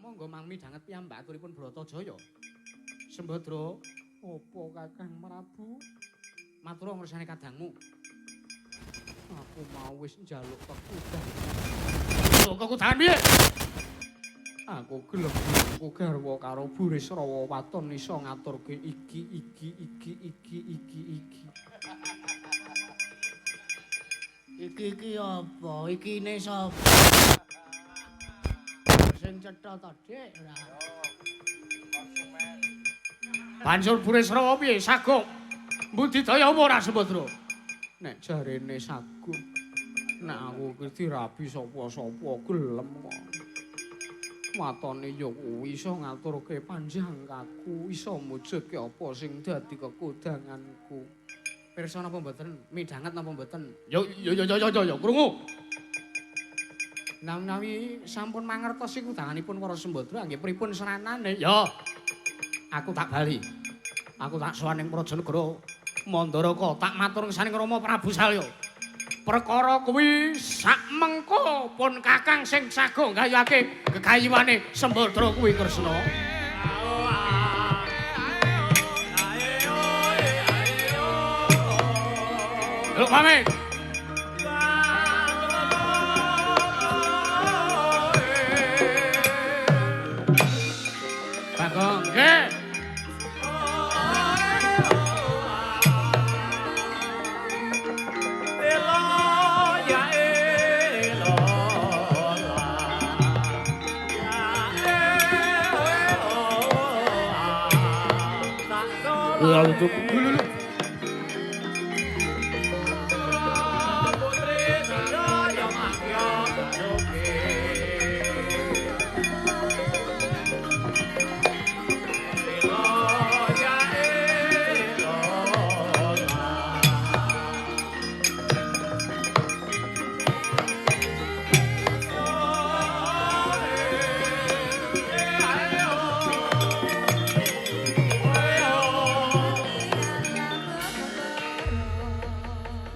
monggo mangmi danget piyambak aturipun Bratajaya. Sembadra, Apa Kakang Prabu? matur ngersane kadangmu. Aku mau wis njaluk kekudan. Lho kekudangan piye? Aku gelem aku garwa karo Burisrawa waton iso ngaturke iki. Iki apa? Ikine sapa? Sing cetha to, Dik. Banjur Burisrawa piye? Sagok mbudidaya apa ora Sembadra? Nek jarene sagu. Nek aku iki dirabi sapa-sapa gelem kok. Watone ya kuwi iso ngaturke panjangkaku, iso mujudke apa sing dadi kekudanganku. Pirsa napa mboten? Midhanget napa mboten? Yo krungu. Nawi sampun mangertosi kudanganipun para Sembadra nggih pripun seranane? Ya. Aku tak bali. Aku tak sowan ing Prajanegara Mandaraka tak matur ngesaning Rama Prabu Salya. Perkara kuwi sakmengko pun Kakang sing sago gayake gegayuhane Sembadra kuwi Kresna. Lho pamit. Bagong, nggih.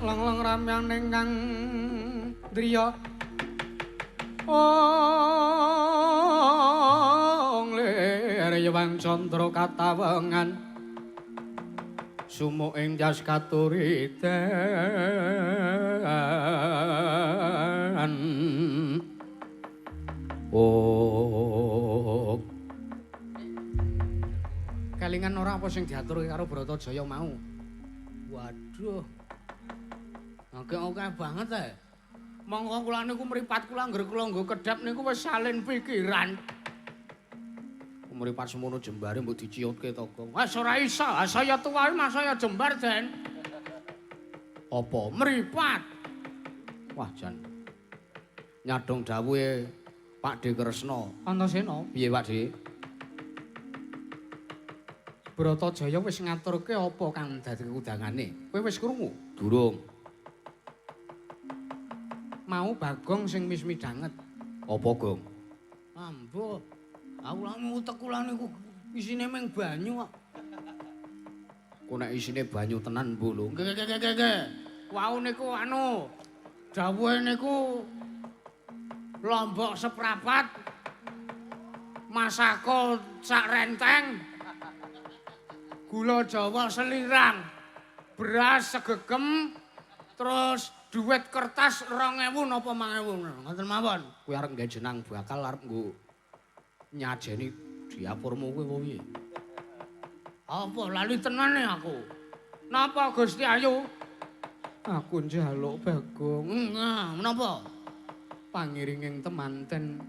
Leng-leng ramyang ingkang driya. Lir Yewang Candra katawengan. Sumuk ing jas katuridan. Oh. Kelingan ora apa sing diaturke karo Bratajaya mau. Waduh. Oke banget Monggo kula niku mripat kula angger kula nggo kedhap niku wis salin pikiran. Mripat semono jembare mbok diciutke to, Gong. Wes ora iso, saya tuwa mas saya jembar, Den. Apa mripat? Wah, Jan. Nyadong dawuhe Pak De Kresna. Antasena, Piye, Pak De? Bratajaya wis ngaturke apa kang dadi kudangane? Kowe wis krungu? Durung. Mau Bagong sing wis midhanget. Apa, Gong? Ambo. Aku lami utek kula niku isine meng banyu kok. Ku nek isine banyu tenan mbo lho. Nggih. Wau niku dawuhe niku lombok seprapat. Masako sak renteng. Gula Jawa selirang. Beras segegem terus duit kertas 2000 napa 5000 ngoten mawon. Kuwi arep nggawe jenang bakal arep nggo nyajeni diapurmu kuwi apa piye? Apa lali tenane aku? Napa Gusti Ayu? Aku njaluk Bagong. Menapa? Pangiringing temanten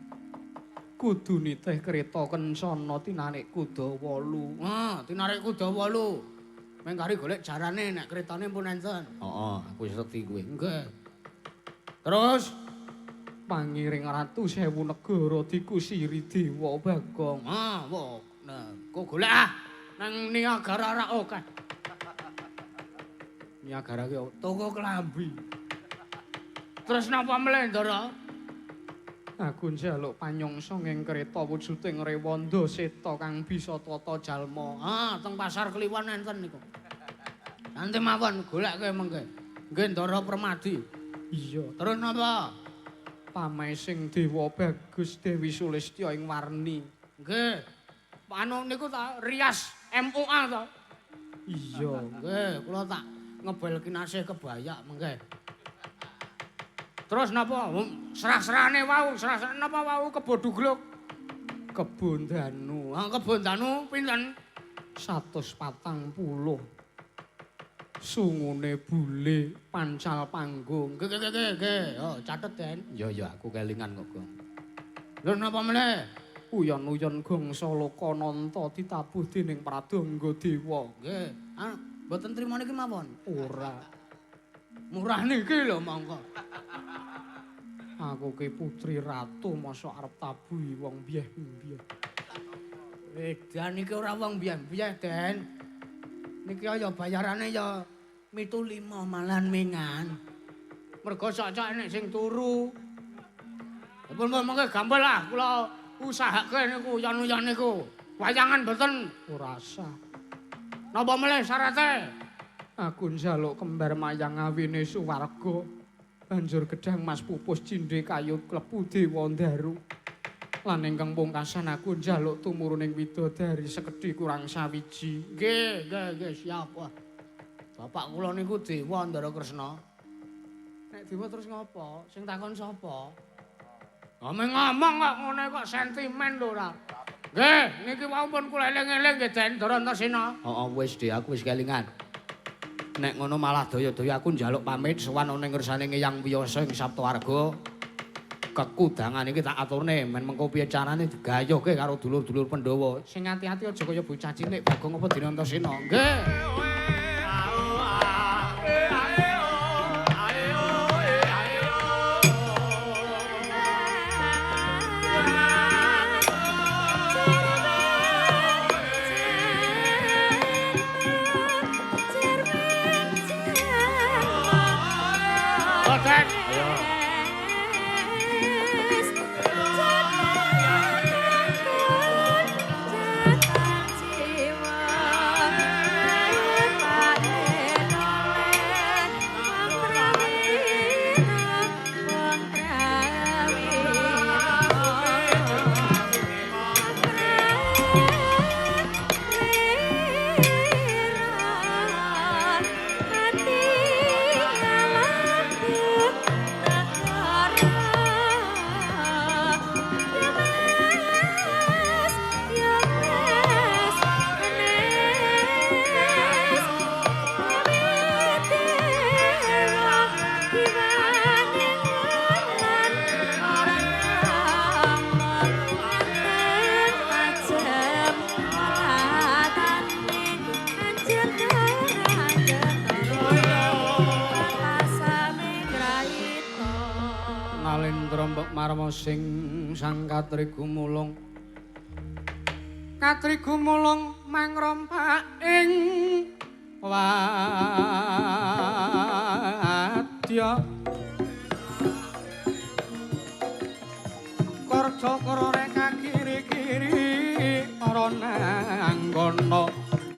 kudu nitih kereta kencana tinarik kuda 8. Tinarik kuda 8. Mengkari golek jarane nek kretane pun enten. Heeh, aku wis ngerti kuwi. Nggih. Terus pangiring Ratu Sewu Negara dikusiri dewa Bagong. Nah, kok golek nang Niagara ra oke. Niagara ki toko klambi. Terus napa meneh, Ndara? Aku njaluk panyongso ing kereta wujuding rewanda seta kang bisa tata jalma. Teng Pasar Kliwon enten niku. Nanti mawon goleke mengke. Nggih Ndara Permadi. Iya. Terus napa? pamesing dewa bagus Dewi Sulistya ing warni. Nggih. Anu niku ta rias MUA to. Iya. Nggih, kula tak ngebel kinasih kebayak mengke. Terus napa? Serah-serahane wau, serah-serah napa wau kebodugluk. Kebon danu. Kebon danu pinten? 140. Sungune bule pancal panggung. Nggih. Oh, catet, Den. Ya aku kelingan kok, Gong. Lho napa meneh? Uyon-uyon gongsa Lokananta ditabuh dening Pradangga Dewa. Nggih. Mboten trima niki mawon. Ora. Murah niki lho monggo. Aku ki putri ratu mosok arep tabuhi wong biyeh-biyeh. Dan niki ora wong biyeh-biyeh, Den. Niki ya bayarane ya 75 malan mingan. Mergo cocok nek sing turu. Pun mengke gampil lah kula usahake niku uyon-uyon niku. Wayangan mboten Ora usah. napa melih syarate? Aku njaluk kembar mayang awine suwarga. Banjur gedhang Mas Pupus cindhe kayu klebu Dewa Ndaru. Lan ingkang pungkasan aku njaluk tumuruning widodari sekedhi kurang sawiji. Nggih, siap. Wah. Bapak kula niku Dewa Ndara Kresna. Nek dewa terus ngopo? Sing takon sapa? Ame ngomong kok ngene kok sentimen lho ora. Nggih, niki wau pun kula eling-eling nggih Den Ndara Antasena. Heeh, wis Dik, aku wis kelingan. Nek ngono malah daya-daya aku njaluk pamit sowan ana ing ngersane Eyang Wiyasa ing Saptawarga. Kekudangan iki tak aturne men mengko piye carane digayuhke karo dulur-dulur Pandhawa. Sing ati-ati aja kaya bocah cilik Bagong apa Dina Antasena. Nggih. Marma sing sang Katri Gumulung Katri Gumulung mangrompak ing wadya Karja krore kakiri-kiri ora